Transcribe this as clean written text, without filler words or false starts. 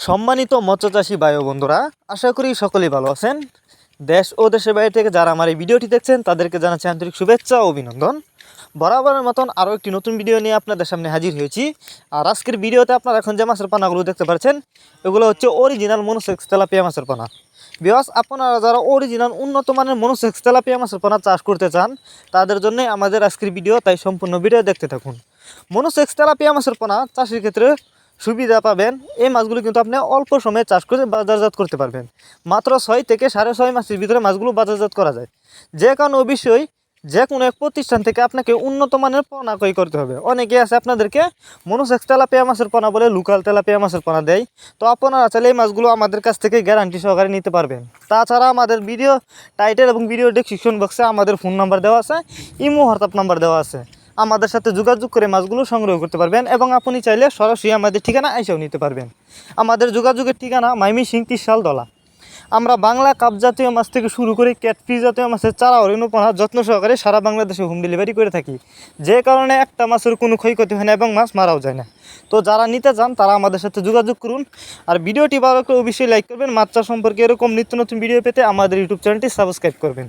সম্মানিত মৎস্যচাষী ভাই ও বন্ধুরা, আশা করি সকলেই ভালো আছেন। দেশ ও দেশের বাইরে থেকে যারা আমার এই ভিডিওটি দেখছেন তাদেরকে জানাচ্ছি আন্তরিক শুভেচ্ছা ও অভিনন্দন। বরাবরের মতন আরও একটি নতুন ভিডিও নিয়ে আপনাদের সামনে হাজির হয়েছি। আর আজকের ভিডিওতে আপনারা এখন যে মাছের পানাগুলো দেখতে পাচ্ছেন এগুলো হচ্ছে অরিজিনাল মনোসেক্স তেলাপিয়া মাছের পানা। বিকজ আপনারা যারা অরিজিনাল উন্নত মানের মনোসেক্স তেলাপিয়া মাছের পানা চাষ করতে চান তাদের জন্য আমাদের আজকের ভিডিও, তাই সম্পূর্ণ ভিডিও দেখতে থাকুন। মনোসেক্স তেলাপিয়া মাছের পানা চাষের ক্ষেত্রে সুবিধা পাবেন, এই মাছগুলো কিন্তু আপনি অল্প সময়ে চাষ করে বাজারজাত করতে পারবেন। মাত্র 6 থেকে 6.5 মাসের ভিতরে মাছগুলো বাজারজাত করা যায়। যে কারণে অবশ্যই যে কোনো এক প্রতিষ্ঠান থেকে আপনাকে উন্নত মানের পোনা ক্রয় করতে হবে। অনেকে আছে আপনাদেরকে মনোসেক্স তেলাপিয়া মাছের পোনা বলে লোকাল তেলাপিয়া মাছের পোনা দেয়। তো আপনারা চাইলে এই মাছগুলো আমাদের কাছ থেকে গ্যারান্টি সহকারে নিতে পারবেন। তাছাড়া আমাদের ভিডিও টাইটেল এবং ভিডিও ডেসক্রিপশন বক্সে আমাদের ফোন নাম্বার দেওয়া আছে, ইমো হোয়াটসঅ্যাপ নাম্বার দেওয়া আছে। আমাদের সাথে যোগাযোগ করে মাছগুলো সংগ্রহ করতে পারবেন এবং আপনি চাইলে সরাসরি আমাদের ঠিকানা এসেও নিতে পারবেন। আমাদের যোগাযোগের ঠিকানা ময়মনসিংহ ত্রিশালদলা। আমরা বাংলা কাপ জাতীয় মাছ থেকে শুরু করে ক্যাটফিশ জাতীয় মাছের চারা অরণ্যপনা যত্ন সহকারে সারা বাংলাদেশে হোম ডেলিভারি করে থাকি, যে কারণে একটা মাছের কোনো ক্ষয়ক্ষতি হয় না এবং মাছ মারাও যায় না। তো যারা নিতে চান তারা আমাদের সাথে যোগাযোগ করুন। আর ভিডিওটি ভালো লাগলে অবশ্যই লাইক করবেন। মাছ চাষ সম্পর্কে এরকম নিত্য নতুন ভিডিও পেতে আমাদের ইউটিউব চ্যানেলটি সাবস্ক্রাইব করবেন।